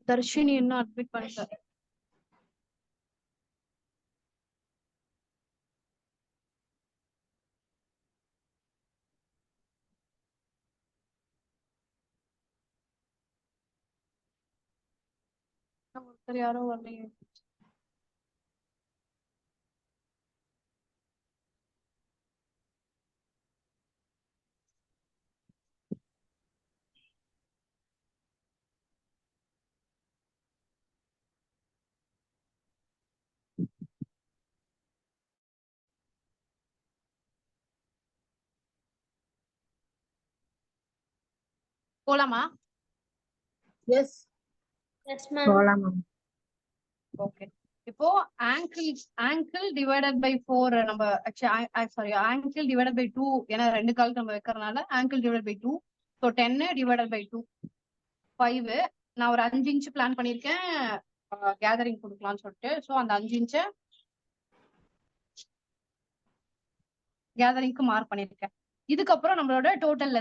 தர்ஷினி இன்னும் அட்மிட் பண்ணிட்டாரு. ஒருத்தர் யாரோ வரலையே. போலாமா? Yes yes ma'am. போலாம் மேம். ஓகே. இப்போ ஆங்கிள் டிவைடட் பை 4 நம்ம சாரி ஆங்கிள் டிவைடட் பை 2 ஏன்னா ரெண்டு காலுக்கு நம்ம வைக்கிறதுனால angle divided by 2. So 10 divided by 2 5. நான் ஒரு 5 இன்ச் பிளான் பண்ணியிருக்கேன் கேதரிங் கொடுக்கலாம்னு சொல்லிட்டு. ஸோ அந்த 5 இன்ச்சை கேதரிங்க்கு மார்க் பண்ணியிருக்கேன். இதுக்கப்புறம் நம்மளோட டோட்டல்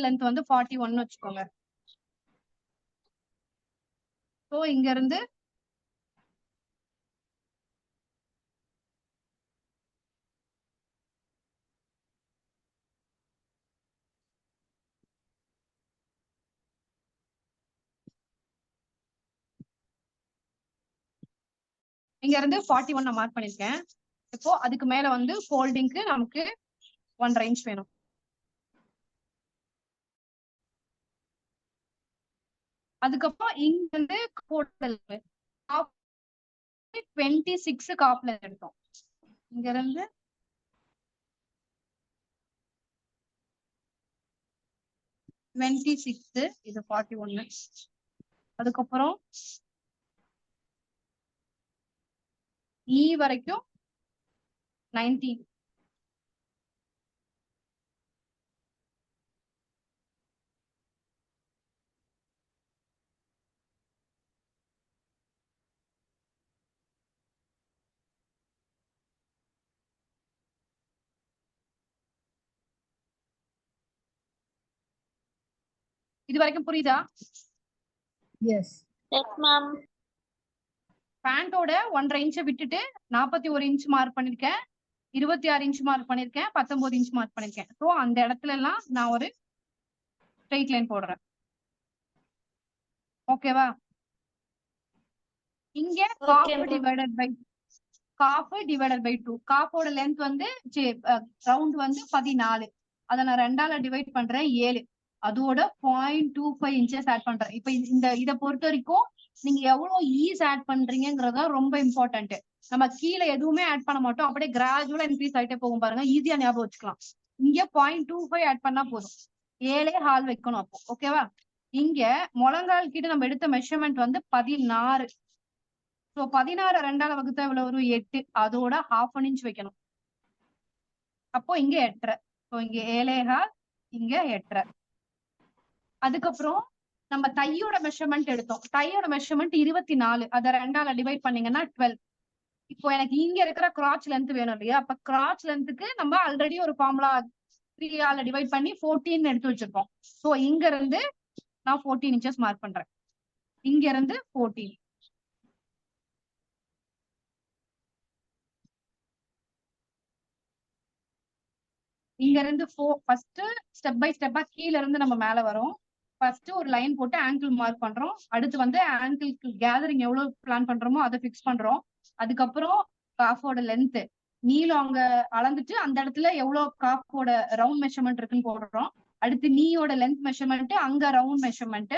லென்த் வந்து 41 வச்சுக்கோங்க. ஸோ இங்க இருந்து இங்க இருந்து 41 நான் மார்க் பண்ணிருக்கேன். இப்போ அதுக்கு மேல வந்து ஃபோல்டிங்க்கு நமக்கு 1.5 இன்ச் வேணும். அதுக்கப்புறம் இங்க இருந்து 26 காப்ல எடுத்தோம். இங்க இருந்து 26 இது 41. அதுக்கப்புறம் இ வரைக்கும் 19. இது வரைக்கும் புரியுதா? Yes yes ma'am. பேண்டோட 1.5 இன்ச்சை விட்டுட்டு 41 இன்ச் மார்க் பண்ணிருக்கேன், 26 இன்ச் மார்க் பண்ணிருக்கேன், 19 இன்ச் மார்க் பண்ணிருக்கேன். ஸோ அந்த இடத்துல எல்லாம் நான் ஒரு ஸ்ட்ரெயிட் லைன் போடுறேன். ஓகேவா? இங்க காஃப் டிவைடட் பை 2. காஃபோட லென்த் வந்து ரவுண்ட் வந்து 14. அதை நான் 2ஆல டிவைட் பண்றேன் 7. அதோட 0.25 இன்ச்சஸ் ஆட் பண்றேன். இப்ப இதை பொறுத்த வரைக்கும் நீங்க எவ்வளவு ஈஸ் ஆட் பண்றீங்கிறதா ரொம்ப இம்பார்ட்டன்ட். நம்ம கீழே எதுவுமே ஆட் பண்ண மாட்டோம், அப்படியே கிராஜுவலா இன்க்ரீஸ் ஆயிட்டே போகும் பாருங்க. ஈஸியா ஞாபகம் வச்சுக்கலாம். இங்க 0.25 ஆட் பண்ணா போதும். 7.5 வைக்கணும் அப்போ. ஓகேவா? இங்க முழங்கால் கிட்ட நம்ம எடுத்த மெஷர்மெண்ட் வந்து 16. ஸோ 16 2ஆல வகுத்தா இவ்வளவு வரும் 8. அதோட 1/2 இன்ச் வைக்கணும். அப்போ இங்க 8.5. ஸோ இங்க 7.5, இங்க 8.5. அதுக்கப்புறம் நம்ம தையோட மெஷர்மெண்ட் எடுத்தோம். தையோட மெஷர்மெண்ட் 24. அதை 2ஆல டிவைட் பண்ணீங்கன்னா 12. இப்போ எனக்கு இங்க இருக்கிற கிராச் லென்த் வேணும் இல்லையா? அப்ப கிராச் லென்த்துக்கு நம்ம ஆல்ரெடி ஒரு ஃபார்முலா 3ஆல டிவைட் பண்ணி 14 எடுத்து வச்சிருக்கோம். ஸோ இங்க இருந்து நான் 14 இன்ச்சஸ் மார்க் பண்றேன். இங்க இருந்து 14. இங்க இருந்து ஃபர்ஸ்ட் ஸ்டெப் பை ஸ்டெப்பா கீழ இருந்து நம்ம மேல வரோம். ஃபர்ஸ்ட் ஒரு லைன் போட்டு ஆங்கிள் மார்க் பண்றோம். அடுத்து வந்து ஆங்கிள்க்கு கேதரிங் எவ்வளவு பிளான் பண்றோமோ அதை பிக்ஸ் பண்றோம். அதுக்கப்புறம் காஃபோட லென்த் நீளம் அங்க அளந்துட்டு அந்த இடத்துல எவ்வளவு காஃபோட ரவுண்ட் மெஷர்மெண்ட் இருக்குன்னு போடுறோம். அடுத்து நீயோட லென்த் மெஷர்மெண்ட், அங்க ரவுண்ட் மெஷர்மெண்ட்.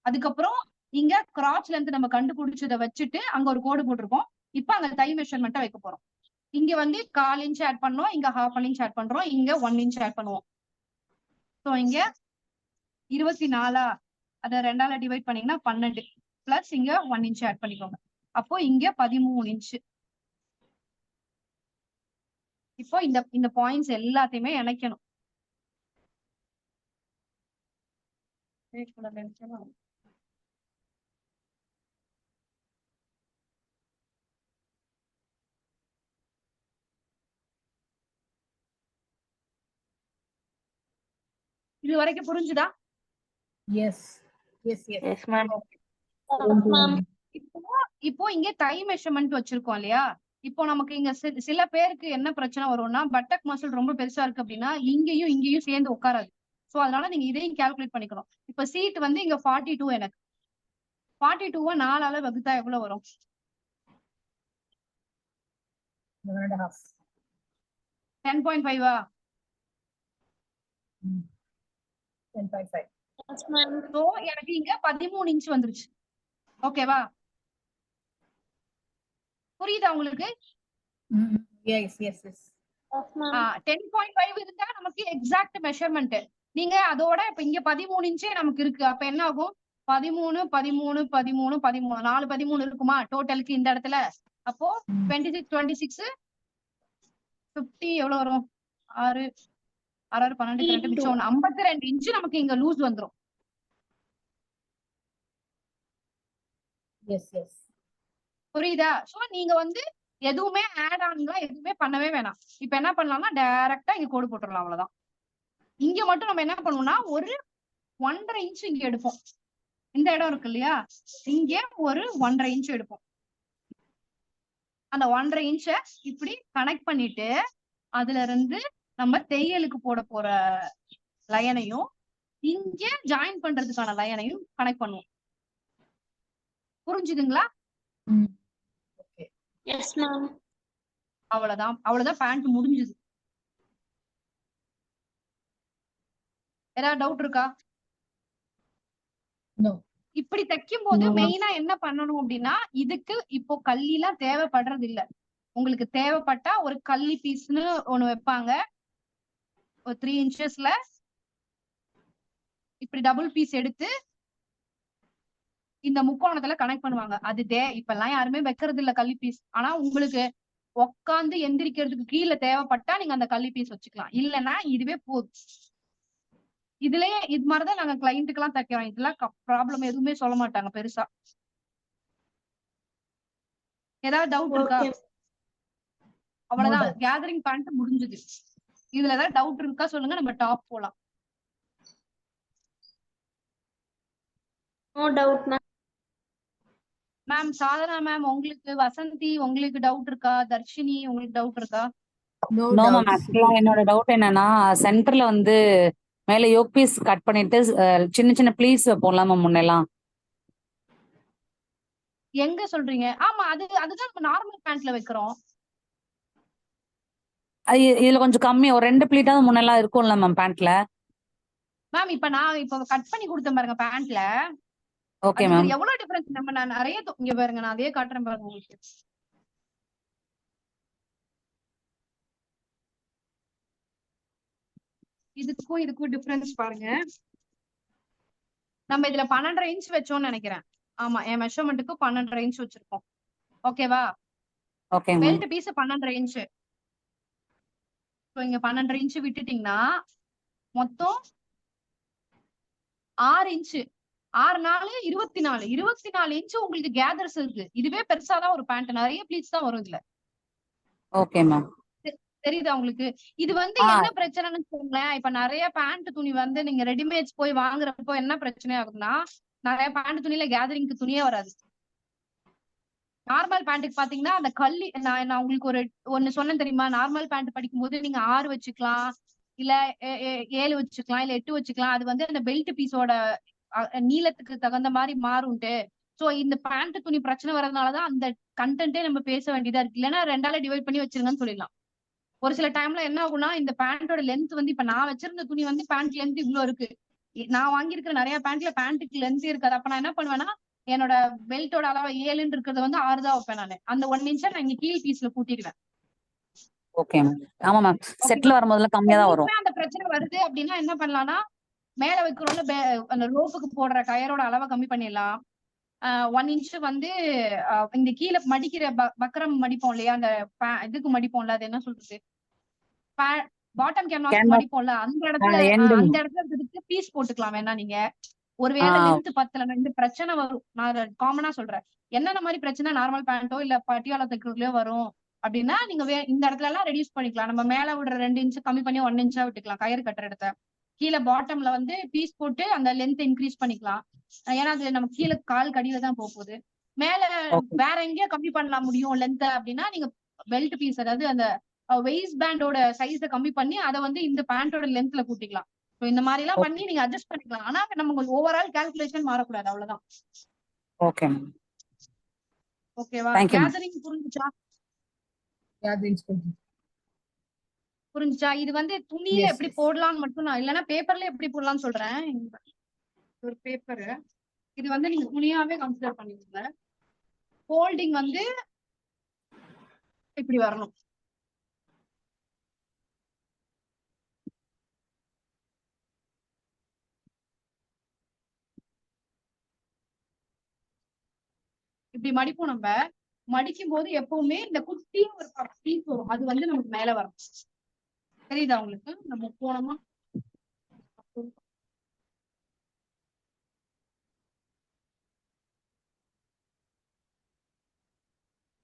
அதுக்கப்புறம் இங்க கிராச் லென்த் நம்ம கண்டுபிடிச்சதை வச்சுட்டு அங்க ஒரு கோடு போட்டிருக்கோம். இப்ப அங்க தை மெஷர்மெண்ட்டை வைக்க போறோம். இங்க வந்து 1/4 இன்ச் ஆட் பண்ணோம், இங்க 1/2 இன்ச் ஆட் பண்றோம், இங்க 1 இன்ச் ஆட் பண்ணுவோம். ஸோ இங்க 24 அதை 2ஆல டிவைட் பண்ணீங்கன்னா 12 பிளஸ் இங்க 1 இன்ச் ஆட் பண்ணிக்கோங்க. அப்போ இங்க 13 இன்ச். இப்போ இந்த பாயிண்ட்ஸ் எல்லாத்தையுமே இணைக்கணும். இது வரைக்கும் புரிஞ்சுதா? Yes yes yes yes ma'am. Yes, ma'am. இப்போ இப்போ இங்க டை மெஷர்மெண்ட் வச்சிருக்கோம் இல்லையா? இப்போ நமக்கு இங்க சில பேருக்கு என்ன பிரச்சனை வரும்னா, பட்டக் மசில் ரொம்ப பெருசா இருக்கு அப்படின்னா இங்கேயும் இங்கேயும் சேர்ந்து உட்காராது. சோ அதனால நீங்க இதையும் கால்குலேட் பண்ணிக்கணும். இப்ப சீட் வந்து இங்க 42 எனக்கு 42 4ஆல வகுத்தா எவ்வளவு வரும்? 1.5. 10.5 10.5. Yes, ma'am. சோ எனக்கு இங்க 13 இன்ச் வந்துருச்சு. ஓகேவா? புரியுதா உங்களுக்கு? Yes, yes, yes. Yes, ma'am. 10.5 இருந்தா நமக்கு எக்ஸாக்ட் மெஷர்மெண்ட். நீங்க அதோட இப்ப இங்க 13 இன்ச்சே நமக்கு இருக்கு. அப்ப என்ன ஆகும்? 13 13 13 13 4 13 இருக்குமா டோட்டலுக்கு இந்த இடத்துல? அப்போ 26 26 50 எவ்வளவு வரும்? 6 6 12 2 மிச்சம் 52 இன்ச் நமக்கு இங்க லூஸ் வந்துரும். Yes, yes. புரியுதா? சோ நீங்க வந்து எதுவுமே ஆட் ஆன்லாம் எதுவுமே பண்ணவே வேணாம். இப்ப என்ன பண்ணலாம்னா டைரக்டா இங்க கோடு போட்டுறலாம், அவ்வளவுதான். இங்க மட்டும் நம்ம என்ன பண்ணுவோம்னா ஒரு 1.5 இன்ச் இங்க எடுப்போம். இந்த இடம் இருக்கு இல்லையா? இங்க ஒரு 1.5 இன்ச் எடுப்போம். அந்த 1.5 இன்ச்ச இப்படி கனெக்ட் பண்ணிட்டு அதுல இருந்து நம்ம தையலுக்கு போட போற லைனையும் இங்க ஜாயின் பண்றதுக்கான லைனையும் கனெக்ட் பண்ணுவோம். புரிஞ்சுதுங்களா? Okay. Yes, ma'am. அவ்வளவுதான் பேண்ட் முடிஞ்சுது. ஏதாவது டவுட் இருக்கா? No. இப்படி தைக்கும் போது No, ma'am. மெயினா என்ன பண்ணணும் அப்படின்னா இதுக்கு இப்போ கல்லிலாம் தேவைப்படுறது இல்ல. உங்களுக்கு தேவைப்பட்டா ஒரு கல்லி பீஸ்னு ஒண்ணு வைப்பாங்க. ஒரு 3 இன்ச்சஸ்ல இப்படி டபுள் பீஸ் எடுத்து இந்த முக்கோணத்துல கனெக்ட் பண்ணுவாங்க. அது இப்பெல்லாம் யாருமே வைக்கிறது இல்ல கல்லி பீஸ். ஆனா உங்களுக்கு உட்காந்து எந்திரிக்கிறதுக்கு கீழே தேவைப்பட்டா நீங்க அந்த கல்லி பீஸ் வச்சுக்கலாம். இல்லைன்னா இதுவே போதும். இதுலயே இது மாதிரிதான் நாங்க கிளைண்ட்டுக்கு எல்லாம் தைக்கிறோம். இதெல்லாம் ப்ராப்ளம் எதுவுமே சொல்ல மாட்டாங்க பெருசா. ஏதாவது டவுட் இருக்கா? Okay. அவ்வளவுதான். doubt. கேதரிங் பேண்ட் முடிஞ்சது. இதுல ஏதாவது டவுட் இருக்கா சொல்லுங்க, நம்ம டாப் போலாம். No doubt, ma'am. Ma'am Sadhana ma'am, உங்களுக்கு வசந்தி உங்களுக்கு டவுட் இருக்கா? தர்ஷினி உங்களுக்கு டவுட் இருக்கா? No no ma'am. doubts. Actually என்னோட டவுட் என்னன்னா சென்டர்ல வந்து மேல யோக் பீஸ் கட் பண்ணிட்டு சின்ன சின்ன ப்ளீஸ் வைப்போம்ல மேம் முன்னெல்லாம். எங்க சொல்றீங்க? ஆமா அதுதான் நம்ம நார்மல் பேண்ட்ல வைக்கிறோம். இதுல கொஞ்சம் கம்மி ஒரு 2 ப்ளீட்டாவது முன்னெல்லாம் இருக்கும்ல மேம் பேண்ட்ல. மேம் இப்ப நான் கட் பண்ணி கொடுத்தேன் பாருங்க பேண்ட்ல. Okay ma'am. அதுக்கு எவ்வளவு டிஃபரன்ஸ்? நான் நிறைய இங்க பாருங்க, நான் அதே காட்டுறேன் பாருங்க உங்களுக்கு. இதுக்கும் டிஃபரன்ஸ் பாருங்க. நம்ம இதுல 12.5 இன்ச் வச்சோம்னு நினைக்கிறேன். ஆமா, என் மெஷர்மெண்ட்டுக்கு 12.5 இன்ச் வச்சிருக்கோம். ஓகேவா? Okay ma'am. Belt piece 12.5 inch. இங்க 12.5 இன்ச் விட்டுட்டீங்கன்னா மொத்தம் 6 இன்ச். 6 4 24 24 இன்ச் உங்களுக்கு கேதர்ஸ் இருக்கு. இதுவே பெருசாதான் ஒரு பேண்ட். நிறைய ப்ளீட்ஸ் தான் வரும் இதுல. Okay ma'am. தெரியுதா உங்களுக்கு? இது வந்து என்ன பிரச்சனைன்னு சொல்லுங்களேன். இப்ப நிறைய பேண்ட் துணி வந்து நீங்க ரெடிமேட்ஸ் போய் வாங்குறப்போ என்ன பிரச்சனை ஆகுதுன்னா, நிறைய பேண்ட் துணியில கேதரிங்க்கு துணியே வராது. நார்மல் பேண்ட்டுக்கு பாத்தீங்கன்னா அந்த கல்லி நான் உங்களுக்கு ஒண்ணு சொன்னேன் தெரியுமா? நார்மல் பேண்ட் படிக்கும் போது நீங்க 6 வச்சுக்கலாம், இல்ல 7 வச்சுக்கலாம், இல்ல 8 வச்சுக்கலாம். அது வந்து அந்த பெல்ட் பீஸோட நீளத்துக்கு தகுந்த மாதிரி மாறும்ட்டு. சோ இந்த பேண்ட் துணி பிரச்சனை வர்றதுனாலதான் அந்த கண்டென்ட்டே நம்ம பேச வேண்டியதா இருக்கு. இல்லைன்னா 2ஆல டிவைட் பண்ணி வச்சிருங்கன்னு சொல்லிடலாம். ஒரு சில டைம்ல என்ன ஆகும்னா இந்த பேண்டோட லென்த் வந்து இப்ப நான் வச்சிருந்த துணி வந்து பேண்ட் லென்த் இவ்வளவு இருக்கு. நான் வாங்கியிருக்கிற நிறைய பேண்ட்ல பேண்ட்டுக்கு லென்த் இருக்காது. அப்ப நான் என்ன பண்ணுவேன்னா என்னோட பெல்ட்டோட அளவு 7ன்னு இருக்கிறத வந்து 6 தான் வைப்பேன். நானு அந்த 1 இன்ச்சை நான் இங்க கீழ் பீஸ்ல கூட்டிடுவேன். Okay ma'am. ஆமா மேம். செட்ல வரும்போதுல கம்மியா தான் வரும். அந்த பிரச்சனை வருது அப்படின்னா என்ன பண்ணலாம்னா மேல வைக்கிறோம்ல அந்த ரோப்புக்கு போடுற கயரோட அளவை கம்மி பண்ணிடலாம். 1 இன்ச் வந்து இந்த கீழே மடிக்கிற பக்கரம் மடிப்போம் இல்லையா? அந்த இதுக்கு மடிப்போம்ல, அது என்ன சொல்றது, பாட்டம் கேன்வாஸ் மடிப்போம்ல, அந்த இடத்துல இருக்கிறதுக்கு பீஸ் போட்டுக்கலாம். வேணா நீங்க ஒருவேளை லென்த் பத்தல இந்த பிரச்சனை வரும். நான் காமனா சொல்றேன். என்னென்ன மாதிரி பிரச்சனை நார்மல் பேண்டோ இல்ல பட்டியாலா தைக்கிறதுலயோ வரும் அப்படின்னா நீங்க இந்த இடத்துல எல்லாம் ரெடியூஸ் பண்ணிக்கலாம். நம்ம மேல விடுற 2 இன்ச் கம்மி பண்ணி 1 இன்ச்சா விட்டுக்கலாம் கயிறு கட்டுற இடத்த. கீழே பாட்டம்ல வந்து பீஸ் போட்டு அந்த லென்த் இன்க்ரீஸ் பண்ணிக்கலாம். ஏன்னா அது நம்ம கீழே கால் கடியில தான் போக போகுது. மேல ஓகே வேற எங்கேயோ கம்மி பண்ண முடியும் லென்த் அப்படின்னா நீங்க பெல்ட் பீஸ், அதாவது அந்த வெயிஸ்ட் பேண்டோட சைஸை கம்மி பண்ணி அதை வந்து இந்த பேண்டோட லென்த்ல கூட்டிக்கலாம். ஸோ இந்த மாதிரி எல்லாம் பண்ணி நீங்க அட்ஜஸ்ட் பண்ணிக்கலாம். ஆனா நம்ம ஓவரால் கால்குலேஷன் மாறக்கூடாது, அவ்வளவுதான். Okay ma'am. ஓகேவா? Thank you ma'am. கேதரிங் புரிஞ்சுச்சா? Gatherings கொஞ்சம். புரிஞ்சுச்சா? இது வந்து துணியில Yes, எப்படி yes. போடலாம்னு மட்டும் நான், இல்லைன்னா பேப்பர்ல எப்படி போடலாம்னு சொல்றேன். ஒரு பேப்பரு இது வந்து நீங்க துணியாவே கன்சிடர் பண்ணிக்கோங்க. ஃபோல்டிங் வந்து இப்படி வரணும். இப்படி மடிப்போம். நம்ம மடிக்கும் போது எப்பவுமே இந்த குட்டி ஒரு பீஸ் வரும், அது வந்து நமக்கு மேல வரும். தெரியுதா உங்களுக்கு? நம்ம போனோமா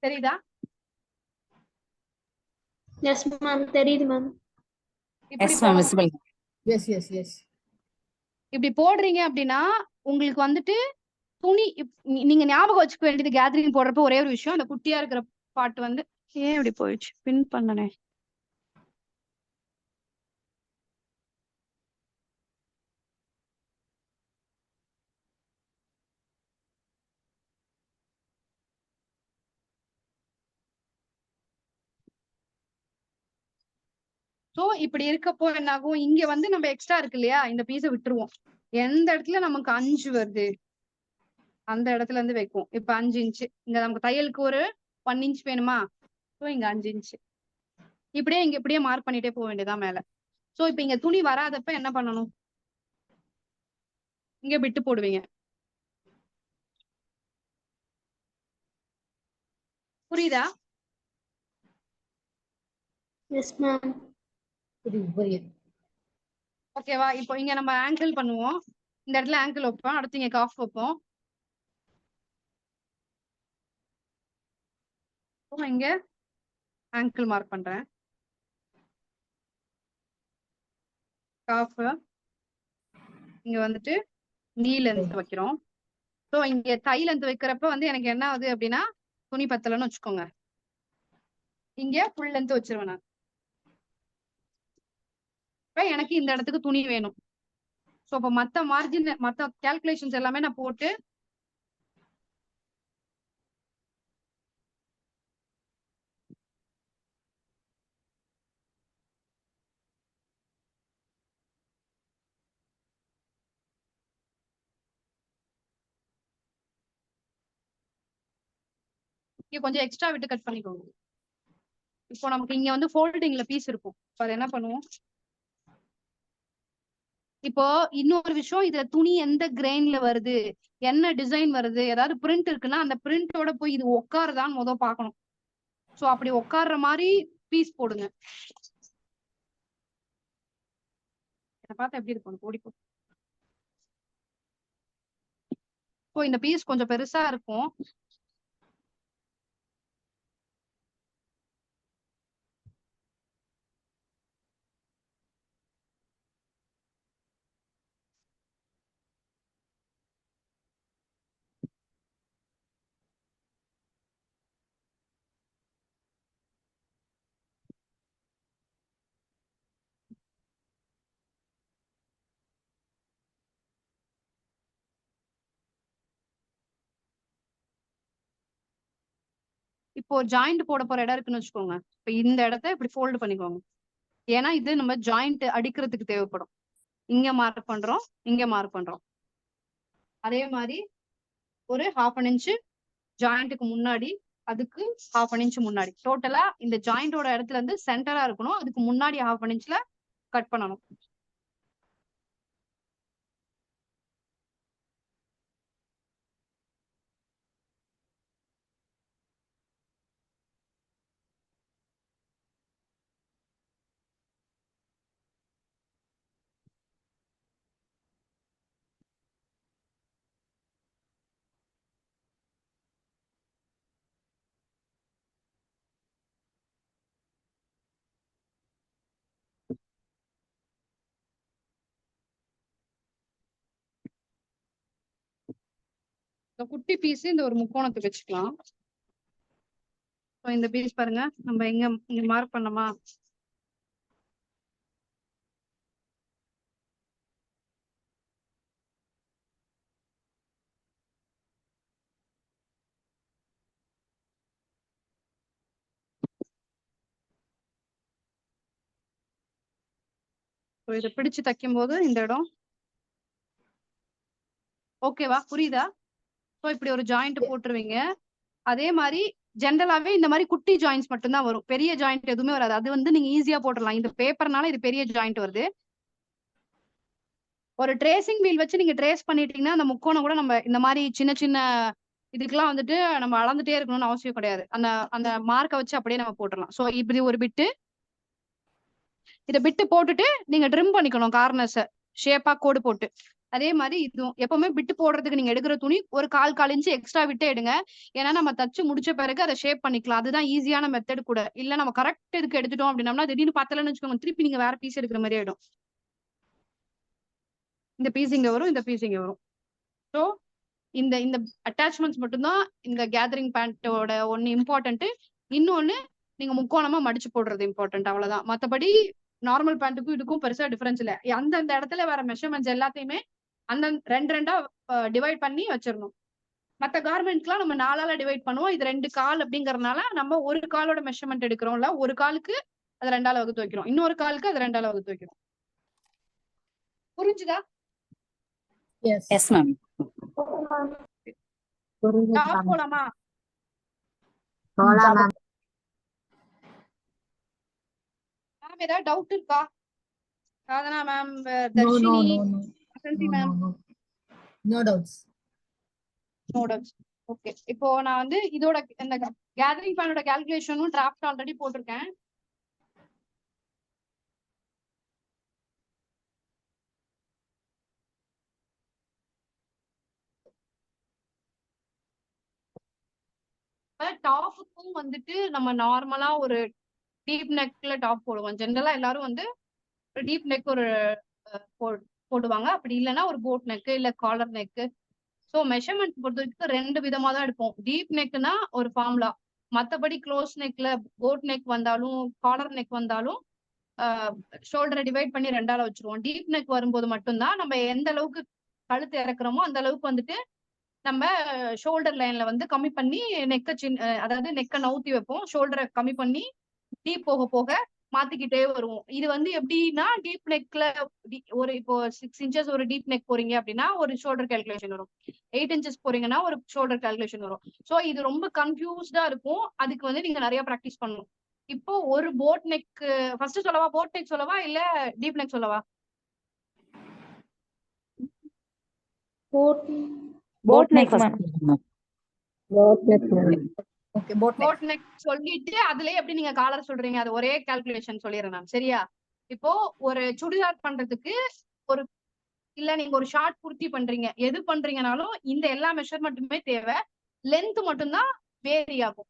தெரியுதா? Yes, ma'am. தெரியுது ma'am. இப்படி எஸ் மேம், போடணும். விசிபிள். Yes, yes, yes. இப்படி போடுறீங்க அப்படின்னா உங்களுக்கு வந்துட்டு துணி நீங்க ஞாபகம் வச்சுக்க வேண்டியது, கேதரிங் போடுறப்ப ஒரே ஒரு விஷயம், அந்த குட்டியா இருக்கிற பாட்டு வந்து ஏன் இப்படி போயிடுச்சு, பின் பண்ணனே. சோ இப்படி இருக்கப்போ என்ன ஆகும், இங்க வந்து நம்ம எக்ஸ்ட்ரா இருக்கு இல்லையா, இந்த பீஸை விட்டுருவோம். எந்த இடத்துல நமக்கு 5 வருது அந்த இடத்துல இருந்து வைக்கும். இப்ப 5 இன்ச்சு இங்க நமக்கு தையலுக்கு ஒரு 1 இன்ச் வேணுமா, சோ இங்க 5 இன்ச் இப்படியே இங்க இப்படியே மார்க் பண்ணிட்டே போக வேண்டியதான் மேல. சோ இப்ப இங்க துணி வராதப்ப என்ன பண்ணணும், இங்க விட்டு போடுவீங்க. புரியுதா? Yes, ma'am. புரியுது, புரியுது. ஓகேவா? இப்போ இங்க நம்ம ஆங்கிள் பண்ணுவோம். இந்த இடத்துல ஆங்கிள் வைப்போம், அடுத்து இங்க காஃப் வைப்போம். இங்க ஆங்கிள் மார்க் பண்றேன், காஃப். இங்க வந்துட்டு நீ லென்த் வைக்கிறோம். சோ இங்க டை லென்த் வைக்கிறப்ப வந்து எனக்கு என்ன ஆகுது அப்படின்னா, துணி பத்தலன்னு வச்சுக்கோங்க, இங்க ஃபுல் லென்த் வச்சிருவேன் நான். இப்ப எனக்கு இந்த இடத்துக்கு துணி வேணும். சோ அப்ப மத்த மார்ஜின் மத்த கால்குலேஷன்ஸ் எல்லாமே நான் போட்டு இங்க கொஞ்சம் எக்ஸ்ட்ரா விட்டு கட் பண்ணிக்கோங்க. இப்போ நமக்கு இங்க வந்து ஃபோல்டிங்ல பீஸ் இருக்கும். இப்போ அதை என்ன பண்ணுவோம், இப்போ இன்னொரு விஷயம், இதுல துணி எந்த கிரெயின்ல வருது, என்ன டிசைன் வருது, ஏதாவது பிரிண்ட் இருக்குன்னா அந்த பிரிண்டோட போய் இது உட்காருதான்னு முதல் பார்க்கணும். சோ அப்படி உட்கார்ற மாதிரி பீஸ் போடுங்க. இதை பார்த்தா எப்படி இருக்கும், ஓடிப்போ. இப்போ இந்த பீஸ் கொஞ்சம் பெருசா இருக்கும். இப்போ ஜாயிண்ட் போட போற இடம் இருக்குன்னு வச்சுக்கோங்க. இப்ப இந்த இடத்த இப்படி ஃபோல்டு பண்ணிக்கோங்க. ஏன்னா இது நம்ம ஜாயிண்ட் அடிக்கிறதுக்கு தேவைப்படும். இங்க மார்க் பண்றோம், இங்க மார்க் பண்றோம். அதே மாதிரி ஒரு 1/2 இன்ச் ஜாயிண்ட்டுக்கு முன்னாடி, அதுக்கு 1/2 இன்ச் முன்னாடி, டோட்டலா இந்த ஜாயிண்டோட இடத்துல இருந்து சென்டரா இருக்கணும், அதுக்கு முன்னாடி 1/2 இன்ச்ல கட் பண்ணணும். இந்த குட்டி பீஸ் இந்த ஒரு முக்கோணத்துக்கு வச்சுக்கலாம். இந்த பீஸ் பாருங்க, நம்ம இங்க மார்க் பண்ணோமா, இதை பிடிச்சு தைக்கும் போது இந்த இடம் ஓகேவா, புரியுதா? ஸோ இப்படி ஒரு ஜாயிண்ட் போட்டுருவீங்க. அதே மாதிரி ஜென்ரலாவே இந்த மாதிரி குட்டி ஜாயின்ஸ் மட்டும்தான் வரும், பெரிய ஜாயிண்ட் எதுவுமே வராது. அது வந்து நீங்க ஈஸியா போட்டுடலாம். இந்த பேப்பர்னால இது பெரிய ஜாயிண்ட் வருது. ஒரு ட்ரேசிங் வீல் வச்சு நீங்க ட்ரேஸ் பண்ணிட்டீங்கன்னா அந்த முக்கோணம் கூட நம்ம இந்த மாதிரி சின்ன சின்ன இதுக்கெல்லாம் வந்துட்டு நம்ம அளந்துட்டே இருக்கணும்னு அவசியம் கிடையாது. அந்த அந்த மார்க்கை வச்சு அப்படியே நம்ம போட்டுடலாம். ஸோ இப்படி ஒரு பிட்டு, இதை பிட்டு போட்டுட்டு நீங்க ட்ரிம் பண்ணிக்கணும் கார்னர்ஸை ஷேப்பா கோடு போட்டு. அதே மாதிரி இதுவும் எப்பவுமே பிட்டு போடுறதுக்கு நீங்க எடுக்கிற துணி ஒரு 1/4 இன்ச்சு எக்ஸ்ட்ரா விட்டு எடுங்க. ஏன்னா நம்ம தச்சு முடிச்ச பிறகு அதை ஷேப் பண்ணிக்கலாம். அதுதான் ஈஸியான மெத்தட் கூட. இல்ல நம்ம கரெக்ட் இதுக்கு எடுத்துட்டோம் அப்படின்னா திடீர்னு பத்தலன்னு வச்சுக்கோங்க, திருப்பி நீங்க வேற பீஸ் எடுக்கிற மாதிரி ஆயிடும். இந்த பீஸ் இங்க வரும், இந்த பீஸ் இங்க வரும். ஸோ இந்த இந்த அட்டாச்மெண்ட்ஸ் மட்டும்தான் இந்த கேதரிங் பேண்டோட ஒன்னு இம்பார்ட்டன்ட். இன்னொன்னு நீங்க முக்கோணமா மடிச்சு போடுறது இம்பார்ட்டன்ட், அவ்வளவுதான். மத்தபடி நார்மல் பேண்ட்டுக்கும் இதுக்கும் பெருசா டிஃபரன்ஸ் இல்ல. அந்தந்த இடத்துல வர மெஷர்மெண்ட்ஸ் எல்லாத்தையுமே அந்த ரெண்டா டிவைட் பண்ணி வச்சிடணும். மத்த கார்மெண்ட்ஸ்லாம் நம்ம 4ஆல டிவைட் பண்ணுவோம். இது 2 கால் அப்படிங்கறதுனால நம்ம ஒரு காலோட மெஷர்மெண்ட் எடுக்கிறோம்ல, ஒரு காலுக்கு அது 2ஆல வகுத்து வைக்கிறோம், இன்னொரு காலுக்கு அது 2ஆல வகுத்து வைக்கிறோம். புரிஞ்சுதா? Yes ma'am. போலாமா? மேம் ஏதாவது டவுட் இருக்கா? Sadhana ma'am, Dharshini, Vasanthi ma'am? No doubts. Okay, இப்போ நான் வந்து இதோட இந்த கேதரிங் பேனோட கால்குலேஷனும் டிராஃப்ட் ஆல்ரெடி போட்டிருக்கேன். டாப்புக்கும் வந்துட்டு நம்ம நார்மலா ஒரு டீப் நெக்ல டாப் போடுவோம். ஜென்ரலா எல்லாரும் வந்து ஒரு டீப் நெக் ஒரு போடுவாங்க. அப்படி இல்லைன்னா ஒரு போட் நெக் இல்ல காலர் நெக். ஸோ மெஷர்மெண்ட் பொறுத்த வரைக்கும் 2 விதமா தான் எடுப்போம். டீப் நெக்னா ஒரு ஃபார்முலா, மற்றபடி க்ளோஸ் நெக்ல போட் நெக் வந்தாலும் காலர் நெக் வந்தாலும் ஷோல்டரை டிவைட் பண்ணி 2ஆல வச்சிருவோம். டீப் நெக் வரும்போது மட்டும்தான் நம்ம எந்த அளவுக்கு கழுத்து இறக்குறோமோ அந்த அளவுக்கு வந்துட்டு நம்ம ஷோல்டர் லைன்ல வந்து கம்மி பண்ணி நெக்க அதாவது நெக்க நவுத்தி வைப்போம். ஷோல்டரை கம்மி பண்ணி டீப் போக போக மாத்திக்கிட்டே வருவோம். இது வந்து எப்படின்னா டீப் நெக்ல ஒரு இப்போ 6 இன்ச்சஸ் ஒரு டீப் நெக் போறீங்க அப்படின்னா ஒரு ஷோல்டர் கால்குலேஷன் வரும். 8 இன்ச்சஸ் போறீங்கன்னா ஒரு ஷோல்டர் கால்குலேஷன் வரும். ஸோ இது ரொம்ப கன்ஃபியூஸ்டா இருக்கும். அதுக்கு வந்து நீங்க நிறைய ப்ராக்டிஸ் பண்ணணும். இப்போ ஒரு போட் நெக் ஃபர்ஸ்ட் சொல்லவா, போட் நெக் சொல்லவா இல்ல டீப் நெக் சொல்லவா? Boat neck okay, boat neck சொல்லிட்டு அதுலயே எப்படி நீங்க காலர் சொல்றீங்க அது ஒரே கால்குலேஷன் சொல்லிடுறேன் நான், சரியா? இப்போ ஒரு சுடிதார் பண்றதுக்கு ஒரு இல்ல நீங்க ஒரு ஷார்ட் குர்த்தி பண்றீங்க, எது பண்றீங்கனாலும் இந்த எல்லா மெஷர்மெண்ட்டுமே தேவை. லென்த் மட்டும்தான் வேரி ஆகும்.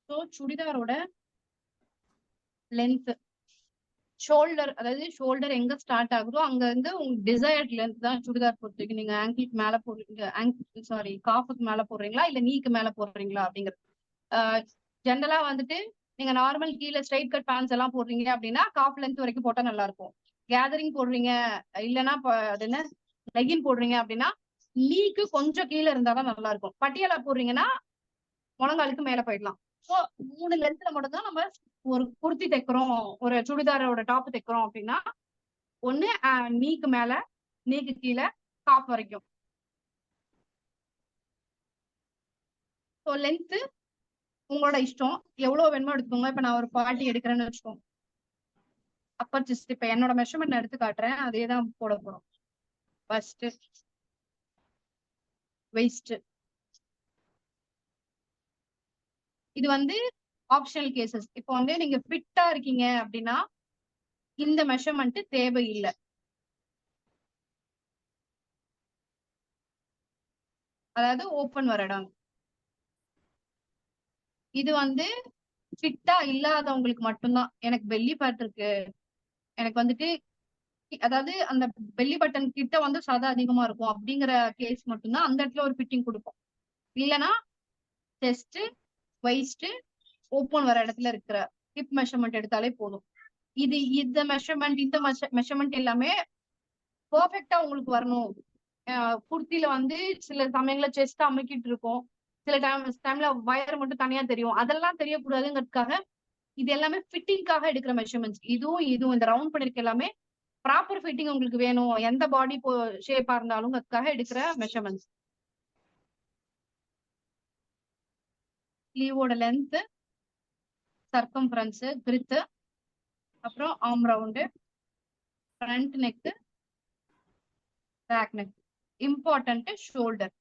ஸோ சுடிதாரோட லென்த் ஷோல்டர், அதாவது ஷோல்டர் எங்க ஸ்டார்ட் ஆகுதோ அங்க இருந்து உங்க டிசையர்ட் லென்த் தான் சுடிதார் பொறுத்திருக்கு. நீங்க ஆங்கிளுக்கு மேல போடுறீங்க, சாரி காஃபுக்கு மேல போடுறீங்களா இல்ல நீக்கு மேல போடுறீங்களா அப்படிங்கிறது. ஜென்ரலா வந்துட்டு நீங்க நார்மல் கீழே ஸ்ட்ரைட் கட் பேண்ட்ஸ் எல்லாம் போடுறீங்க அப்படின்னா காஃப் லென்த் வரைக்கும் போட்டா நல்லா இருக்கும். கேதரிங் போடுறீங்க இல்லைன்னா அது என்ன லெகின் போடுறீங்க அப்படின்னா நீக்கு கொஞ்சம் கீழே இருந்தாதான் நல்லா இருக்கும். பட்டியாலா போடுறீங்கன்னா முழங்காலுக்கு மேல போயிடலாம். ஸோ 3 லென்த்ல மட்டும் தான் நம்ம ஒரு குர்த்தி தைக்கிறோம், ஒரு சுடிதாரோட டாப் தைக்கிறோம் அப்படின்னா ஒண்ணு நீக்கு மேல, நீக்கு கீழே, காப் வரைக்கும். ஸோ லென்த் உங்களோட இஷ்டம், எவ்வளவு வேணுமோ எடுத்துக்கோங்க. இப்ப நான் ஒரு 40 எடுக்கிறேன்னு வச்சுக்கோங்க. அப்பர் செஸ்ட் இப்ப என்னோட மெஷர்மெண்ட் எடுத்து காட்டுறேன், அதே தான் போட போறோம். பஸ்ட், வெயிஸ்ட், இது வந்து ஆப்ஷனல் கேசஸ். இப்போ வந்து நீங்க ஃபிட்டா இருக்கீங்க அப்படின்னா இந்த மெஷர்மெண்ட் தேவையில்லை. அதாவது ஓப்பன் வர இடம். இது வந்து ஃபிட்டா இல்லாதவங்களுக்கு மட்டும்தான். எனக்கு பெல்லி ஃபேட் இருக்கு, எனக்கு வந்துட்டு அதாவது அந்த பெல்லி பட்டன் கிட்ட வந்து சதை அதிகமா இருக்கும் அப்படிங்கிற கேஸ் மட்டும்தான் அந்த இடத்துல ஒரு ஃபிட்டிங் கொடுப்போம். இல்லைன்னா செஸ்ட், வைஸ்ட், ஓப்பன் வர இடத்துல இருக்கிற ஹிப் மெஷர்மெண்ட் எடுத்தாலே போதும். இந்த மெஷர்மெண்ட் எல்லாமே பெர்ஃபெக்டா உங்களுக்கு வரணும். குர்த்தில வந்து சில சமயங்கள செஸ்ட் அமுக்கிட்டு இருக்கும், சில டைம்ல வயர் மட்டும் தனியா தெரியும். அதெல்லாம் தெரியக்கூடாதுங்கிறதுக்காக இது எல்லாமே ஃபிட்டிங்காக எடுக்கிற மெஷர்மெண்ட்ஸ். இதுவும் இந்த ரவுண்ட் பண்ணிருக்க எல்லாமே ப்ராப்பர் ஃபிட்டிங் உங்களுக்கு வேணும், எந்த பாடி ஷேப்பா இருந்தாலும் அதுக்காக எடுக்கிற மெஷர்மெண்ட்ஸ். ஸ்லீவோட லென்த், சர்க்கம்ஃபரன்ஸ், கிரித், அப்புறம் arm round, front neck, back neck, important shoulder.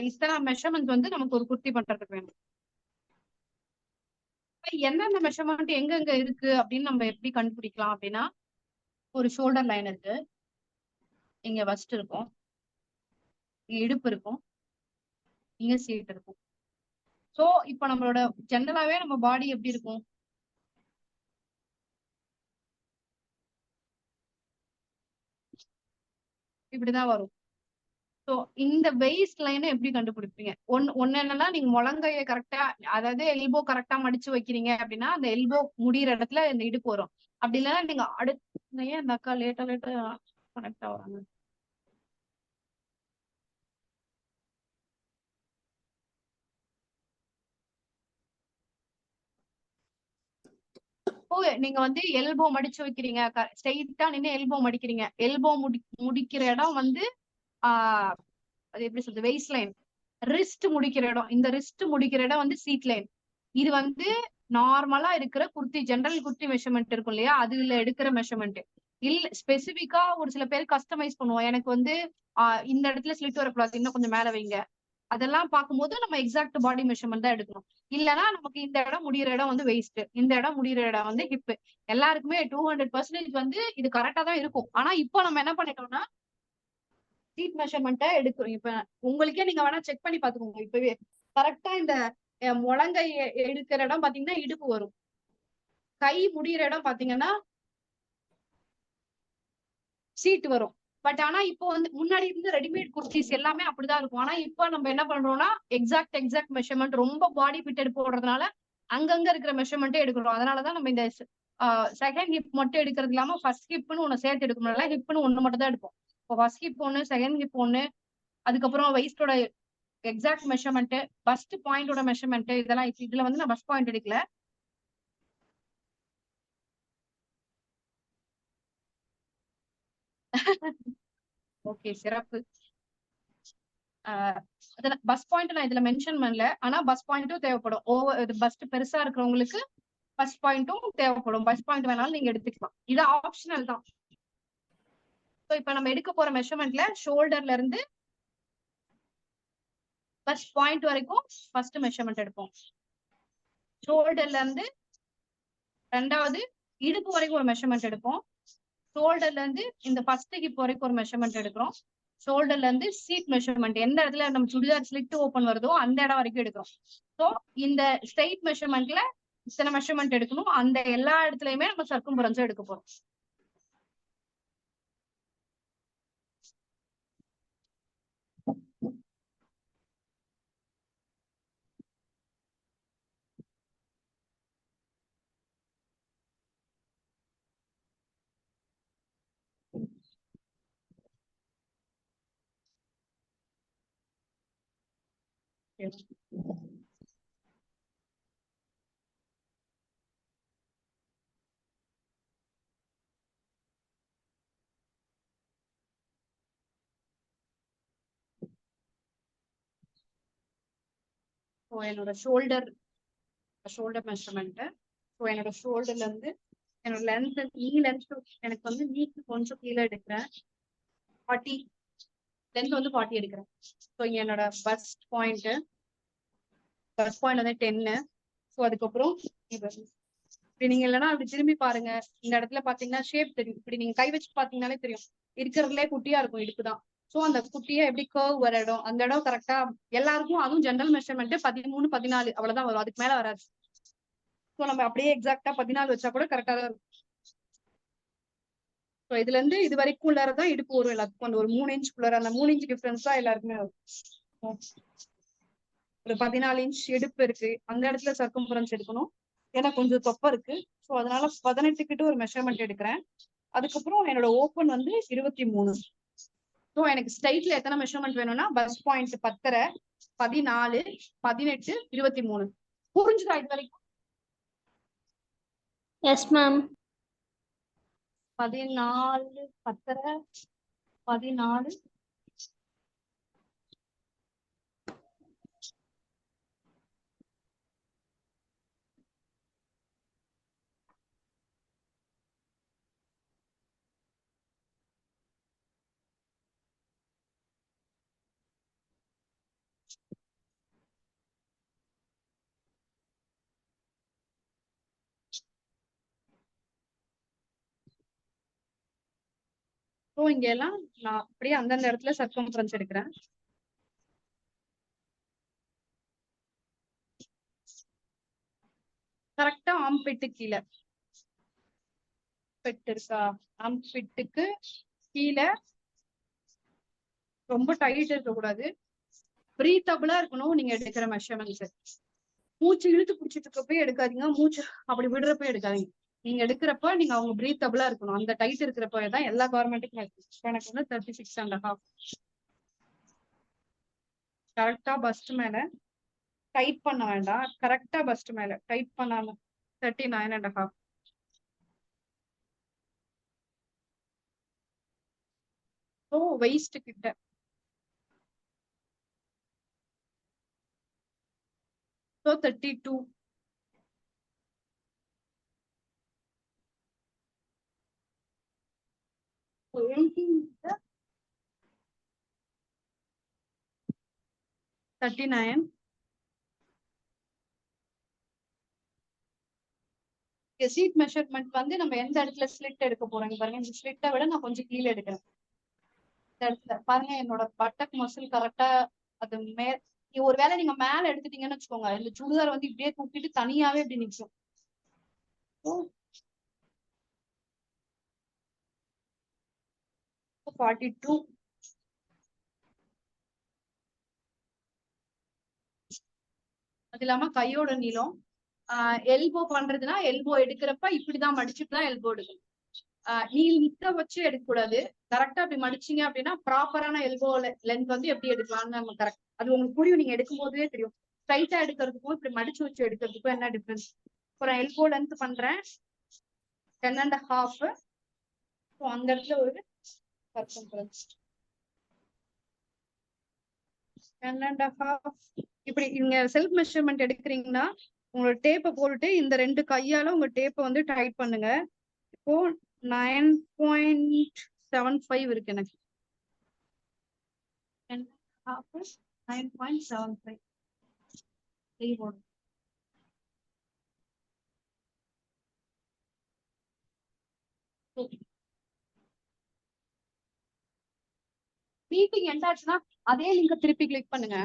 இத்தனை மெஷர்மெண்ட் வந்து நமக்கு ஒரு குர்த்தி பண்றதுக்கு வேணும். என்னென்ன மெஷர்மெண்ட் எங்க இருக்கு அப்படின்னு நம்ம எப்படி கண்டுபிடிக்கலாம் அப்படின்னா, ஒரு ஷோல்டர் லைன் இருக்கு, இங்க வஸ்ட் இருக்கும், இங்க இடுப்பு இருக்கும், இங்க சீட் இருக்கும். சோ இப்ப நம்மளோட ஜெனரலாவே நம்ம பாடி எப்படி இருக்கும், இப்படிதான் வரும். சோ இந்த வெயிஸ்ட் லைனை எப்படி கண்டுபிடிப்பீங்க? ஒன்னு என்னன்னா, நீங்க முழங்கைய கரெக்டா, அதாவது எல்போ கரெக்டா மடிச்சு வைக்கிறீங்க அப்படின்னா அந்த எல்போ முடிகிற இடத்துல இந்த இடுப்பு வரும். அப்படி இல்லைன்னா நீங்க அடுத்த அந்த அக்கா லேட்டா கனெக்ட் ஆகுறாங்க. நீங்க வந்து எல்போ மடிச்சு வைக்கிறீங்க, ஸ்ட்ரெயிட்டா நின்று எல்போ மடிக்கிறீங்க. எல்போ முடிக்கிற இடம் வந்து அது எப்படி சொல்றது, வெயிஸ்ட் லைன். ரிஸ்ட் முடிக்கிற இடம், இந்த ரிஸ்ட் முடிக்கிற இடம் வந்து சீட் லைன். இது வந்து நார்மலா இருக்கிற குர்த்தி, ஜெனரல் குர்த்தி மெஷர்மெண்ட் இருக்கும் இல்லையா, அதுல எடுக்கிற மெஷர்மெண்ட். இல்ல ஸ்பெசிபிக்கா ஒரு சில பேர் கஸ்டமைஸ் பண்ணுவோம், எனக்கு வந்து இந்த இடத்துல ஸ்லிட் வரக்கூடாது, இன்னும் கொஞ்சம் மேல வைங்க. அதெல்லாம் பார்க்கும்போது நம்ம எக்ஸாக்ட் பாடி மெஷர்மெண்ட் தான் எடுக்கணும். இல்லைன்னா நமக்கு இந்த இடம் முடிகிற இடம் வந்து வெயிஸ்ட், இந்த இடம் முடிகிற இடம் வந்து ஹிப். எல்லாருக்குமே 200% வந்து இது கரெக்டா தான் இருக்கும். ஆனா இப்போ நம்ம என்ன பண்ணிட்டோம்னா சீட் மெஷர்மெண்ட்டை எடுக்கிறோம். இப்ப உங்களுக்கே நீங்க வேணா செக் பண்ணி பாத்துக்கோங்க. இப்பவே கரெக்டா இந்த முழங்கை எடுக்கிற இடம் பாத்தீங்கன்னா இடுப்பு வரும், கை முடிகிற இடம் பாத்தீங்கன்னா சீட் வரும். பட் ஆனா இப்போ வந்து முன்னாடி இருந்து ரெடிமேட் குர்த்திஸ் எல்லாமே அப்படிதான் இருக்கும். ஆனா இப்போ நம்ம என்ன பண்றோம்னா எக்ஸாக்ட் மெஷர்மெண்ட், ரொம்ப பாடி ஃபிட்டட் போடுறதுனால அங்கங்க இருக்கிற மெஷர்மெண்ட்டே எடுக்கிறோம். அதனாலதான் நம்ம இந்த செகண்ட் ஹிப் மட்டும் எடுக்கிறது இல்லாம ஃபர்ஸ்ட் ஹிப்னு ஒண்ணு சேர்த்து எடுக்கணும்ல, ஹிப்னு ஒண்ணு மட்டும் தான் எடுப்போம். இப்போ ஃபர்ஸ்ட் ஹிப் ஒண்ணு, செகண்ட் ஹிப் ஒண்ணு, அதுக்கப்புறம் வெயிஸ்டோட எக்ஸாக்ட் மெஷர்மெண்ட், பஸ்ட் பாயிண்டோட மெஷர்மெண்ட், இதெல்லாம் இதுல வந்து நான் பஸ்ட் பாயிண்ட் எடுக்கல. ஓகே, சிறப்பு. பஸ் பாயிண்ட் நான் இதுல மென்ஷன் பண்ணல, ஆனா பஸ் பாயிண்ட்டும் தேவைப்படும். பஸ்ட் பெருசா இருக்கிறவங்களுக்கு பஸ் பாயிண்ட்டும் தேவைப்படும். பஸ் பாயிண்ட் வேணாலும் நீங்க எடுத்துக்கலாம், இது ஆப்ஷனல் தான். இப்ப நம்ம எடுக்க போற மெஷர்மெண்ட்ல ஷோல்டர்ல இருந்து பஸ் பாயிண்ட் வரைக்கும் ஃபர்ஸ்ட் மெஷர்மெண்ட் எடுப்போம். ஷோல்டர்ல இருந்து ரெண்டாவது இடுப்பு வரைக்கும் ஒரு மெஷர்மெண்ட் எடுப்போம். ஷோல்டர்ல இருந்து இந்த ஃபர்ஸ்ட் ஹிப் வரைக்கும் ஒரு மெஷர்மெண்ட் எடுக்கிறோம். ஷோல்டர்ல இருந்து சீட் மெஷர்மெண்ட், எந்த இடத்துல நம்ம சுடிதார் ஸ்லிட் ஓபன் வருதோ அந்த இடம் வரைக்கும் எடுக்கிறோம். ஸோ இந்த ஸ்ட்ரெயிட் மெஷர்மெண்ட்ல இத்தனை மெஷர்மெண்ட் எடுக்கணும். அந்த எல்லா இடத்துலயுமே நம்ம சர்க்கம்ஃபரன்ஸ் எடுக்க போறோம். என்னோட ஷோல்டர் மெஷர்மெண்ட். என்னோட ஷோல்டர்ல இருந்து என்னோட லென்த், நீ லென்த் எனக்கு வந்து நீக்கு கொஞ்சம் கீழே எடுக்கிறேன். 40 லென்த் வந்து 40 எடுக்கிறேன். ஸோ இங்க என்னோட பஸ்ட் பாயிண்ட் வந்து 10. ஸோ அதுக்கப்புறம் இப்படி நீங்க இல்லைன்னா அப்படி திரும்பி பாருங்க. இந்த இடத்துல பாத்தீங்கன்னா ஷேப் தெரியும். இப்படி நீங்க கை வச்சு பாத்தீங்கன்னாலே தெரியும். இருக்கிறதுலே குட்டியா இருக்கும் இடுப்புதான். சோ அந்த குட்டியா எப்படி கர்வ் வர இடம், அந்த இடம் கரெக்டா எல்லாருக்கும். அதுவும் ஜெனரல் மெஷர்மெண்ட் 13, 14 அவ்வளவுதான் வரும். அதுக்கு மேல வராது. சோ நம்ம அப்படியே எக்ஸாக்டா 14 வச்சா கூட கரெக்டா தான் இருக்கும். சோ இதுல இருந்து இது வரைக்கும் உள்ளதான் இடுப்பு வரும் எல்லாத்துக்கும். அந்த ஒரு 3 இன்ச்சுக்குள்ள அந்த 3 இன்ச் டிஃபரன்ஸ் தான் எல்லாருக்குமே வரும். ஒரு 14 இன்ச் இடுப்பு இருக்கு, அந்த இடத்துல சர்க்கம்ஃபரன்ஸ் எடுக்கணும். ஏன்னா கொஞ்சம் தொப்பை இருக்கு. சோ அதனால 18 கிட்ட ஒரு மெஷர்மெண்ட் எடுக்கிறேன். அதுக்கப்புறம் என்னோட ஓப்பன் வந்து 23. ஸோ எனக்கு ஸ்ட்ரைட்ல எத்தனை மெஷர்மெண்ட் வேணும்னா பஸ் பாயிண்ட் 10, 14, 18, 23. புரிஞ்சுதா இது வரைக்கும்? Yes ma'am. 14, 10, 14. ஸோ இங்க எல்லாம் நான் அப்படியே அந்தந்த இடத்துல சர்க்கம்ஃபரன்ஸ் எடுக்கிறேன். கரெக்டா ஆம்பிட்டு கீழே பெட் இருக்கா? ஆம்பிட்டுக்கு கீழே ரொம்ப டைட் இருக்க கூடாது, பிரீத்தபிளா இருக்கணும். நீங்க எடுக்கிற மெஷர்மெண்ட்ஸ் மூச்சு இழுத்து பிடிச்சிட்டு இருக்கப்ப எடுக்காதீங்க, மூச்சு அப்படி விடுறப்ப எடுக்காதீங்க. நீங்க எடுக்கிறப்ப நீங்க அவங்க பிரீத்தபிளா இருக்கணும். அந்த டைட் இருக்கிறப்ப தான் எல்லா கவர்மெண்ட்டுக்கும் எனக்கு வந்து 36.5. கரெக்டா பஸ்ட் மேல டைட் பண்ண வேண்டாம், கரெக்டா பஸ்ட் மேல டைட் பண்ணாம 39.5. ஸோ வெயிஸ்ட் கிட்ட ஸோ 32. So 18 கிட்ட 39. சீட் மெஷர்மெண்ட் வந்து நம்ம எந்த இடத்துல ஸ்லிட் எடுக்க போறோம் பாருங்க. இந்த ஸ்லிட்டை விட நான் கொஞ்சம் கீழே எடுக்கிறேன். இந்த இடத்துல பாருங்க, என்னோட பட்டக் மசில் கரெக்டா அது ஒருவேளை நீங்க மேல எடுத்துட்டீங்கன்னு வச்சுக்கோங்க, இந்த சுடிதார் வந்து இப்படியே தூக்கிட்டு தனியாவே இப்படி நிற்கும். 42. அது இல்லாம கையோட நீளம் எல்போ பண்றதுன்னா எல்போ எடுக்கிறப்ப இப்படிதான் மடிச்சுட்டுதான் எல்போ எடுக்கணும். நீங்க நிக்க வச்சு எடுக்க கூடாது. கரெக்டா அப்படி மடிச்சீங்க அப்படின்னா ப்ராப்பரான எல்போ லென்த் வந்து எப்படி எடுக்கலாம்னு நம்ம கரெக்ட் அது உங்களுக்கு புரியும். நீங்க எடுக்கும் போதே தெரியும். ஸ்ட்ரைட்டா எடுக்கிறதுக்கும் இப்படி மடிச்சு வச்சு எடுக்கிறதுக்கும் என்ன டிஃபரன்ஸ். அப்புறம் எல்போ லென்த் பண்றேன் 10.5. அந்த இடத்துல ஒரு சர்க்கம்ஃபரன்ஸ் 10.5. இப்படி நீங்க செல்ஃப் மெஷர்மெண்ட் எடுக்கிறீங்கன்னா உங்களோட டேப்பை போட்டுட்டு இந்த 2 கையால உங்க டேப்பை வந்து டைட் பண்ணுங்க. இப்போ 9.75 இருக்கு எனக்கு. 9.75 மீட்டிங் என்னாச்சுன்னா அதே லிங்க திருப்பி கிளிக் பண்ணுங்க.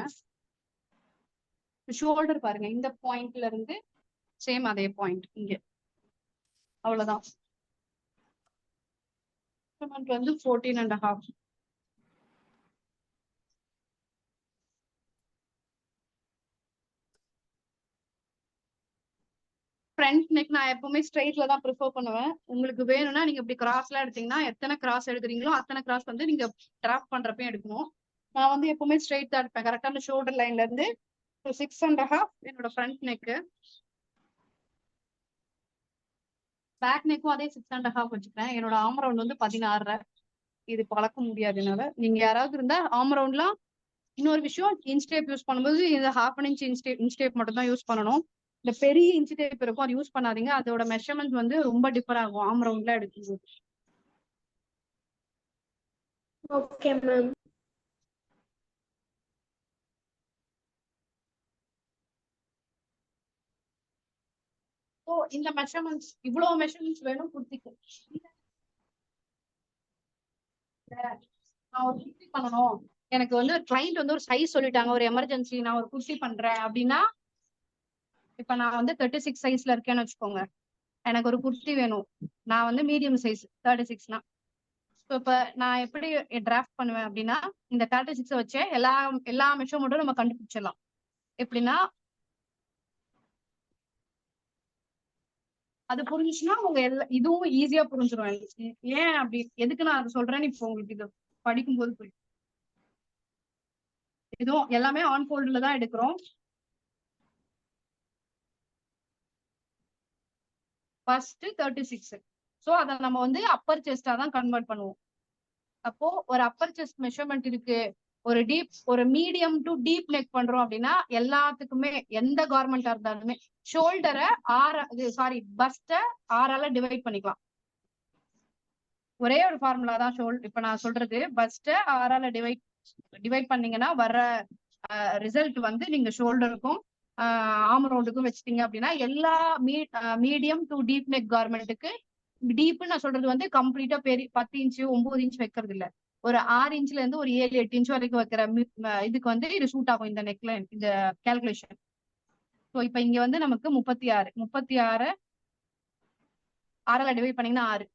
ஷோல்டர் பாருங்க, இந்த பாயிண்ட்ல இருந்து சேம் அதே பாயிண்ட் இங்க. அவ்வளவுதான். வந்து 14.5. ஃப்ரண்ட் நெக் நான் எப்பவுமே ஸ்ட்ரைட்ல தான் ப்ரிஃபர் பண்ணுவேன். உங்களுக்கு வேணும்னா நீங்க இப்படி கிராஸ்லாம் எடுத்தீங்கன்னா எத்தனை கிராஸ் எடுக்கிறீங்களோ அத்தனை கிராஸ் வந்து நீங்க டிராப் பண்றப்ப எடுக்கணும். நான் வந்து எப்பவுமே ஸ்ட்ரைட் தான் எடுப்பேன். கரெக்டா அந்த ஷோல்டர் லைன்ல இருந்து 6.5 என்னோட ஃப்ரண்ட் நெக்கு. பேக் நெக்கும் அதே 6.5 வச்சுப்பேன். என்னோட ஆம் ரவுண்ட் வந்து 16. இது பழக்க முடியாதுனால நீங்க யாராவது இருந்தா ஆம் ரவுண்ட்லாம். இன்னொரு விஷயம், இன்ஸ்டேப் யூஸ் பண்ணும்போது இந்த 1/2 இன்ச் இன்ஸ்டேப் மட்டும் தான் யூஸ் பண்ணணும். இந்த பெரிய இன்ச் டேப் இருக்கும், அது யூஸ் பண்ணாதீங்க. அதோட மெஷர்மெண்ட் வந்து ரொம்ப டிஃபர் ஆகும் ஆம் ரவுண்ட்ல எடுக்கும்போது. Okay ma'am. ஸோ இந்த மெஷர்மெண்ட்ஸ் இவ்வளவு மெஷர்மெண்ட்ஸ் வேணும் குர்த்திக்கு. நான் ஒரு குர்த்தி பண்ணணும், எனக்கு வந்து கிளைண்ட் வந்து ஒரு சைஸ் சொல்லிட்டாங்க, ஒரு எமர்ஜென்சி நான் ஒரு குர்த்தி பண்றேன் அப்படின்னா, இப்ப நான் வந்து 36 சைஸ்ல இருக்கேன்னு வச்சுக்கோங்க, எனக்கு ஒரு குர்த்தி வேணும், நான் வந்து மீடியம் சைஸ் 36னா. ஸோ இப்ப நான் எப்படி டிராஃப்ட் பண்ணுவேன் அப்படின்னா, இந்த 36 வச்சு எல்லா மெஷர்மெண்ட்டும் நம்ம கண்டுபிடிச்சிடலாம். எப்படின்னா அது புரிஞ்சுச்சுன்னா உங்க இதுவும் ஈஸியா புரிஞ்சிடும். ஏன் அப்படி எதுக்கு நான் அதை சொல்றேன்னு இப்போ உங்களுக்கு இது படிக்கும்போது புரியும். இதுவும் எல்லாமே ஆன் ஃபோல்டுல தான் எடுக்கிறோம். ஃபர்ஸ்ட் 36. ஸோ அதை நம்ம வந்து அப்பர் செஸ்டா தான் கன்வெர்ட் பண்ணுவோம். அப்போ ஒரு அப்பர் செஸ்ட் மெஷர்மெண்ட் இருக்கு, ஒரு மீடியம் டு டீப் நெக் பண்றோம் அப்படின்னா எல்லாத்துக்குமே எந்த கார்மெண்டா இருந்தாலுமே ஷோல்டரை பஸ்ட 6ஆல டிவைட் பண்ணிக்கலாம். ஒரே ஒரு ஃபார்முலா தான் இப்ப நான் சொல்றது, பஸ்ட 6ஆல டிவைட் பண்ணீங்கன்னா வர ரிசல்ட் வந்து நீங்க ஷோல்டருக்கும் ஆர்ம் ரவுண்டுக்கும் வச்சுட்டீங்க அப்படின்னா எல்லா மீடியம் டு டீப் நெக் கார்மெண்ட்டுக்கு, டீப் நான் சொல்றது வந்து கம்ப்ளீட்டா 10 இன்ச்சு 9 இன்ச் வைக்கிறது இல்ல, ஒரு 6 இன்ச்ல இருந்து ஒரு 7-8 இன்ச் வரைக்கும் வைக்கிற இதுக்கு வந்து இது சூட் ஆகும் இந்த நெக்ல இந்த கால்குலேஷன். ஸோ இப்ப இங்க வந்து நமக்கு 36 6ஆல டிவைட் பண்ணீங்கன்னா 6.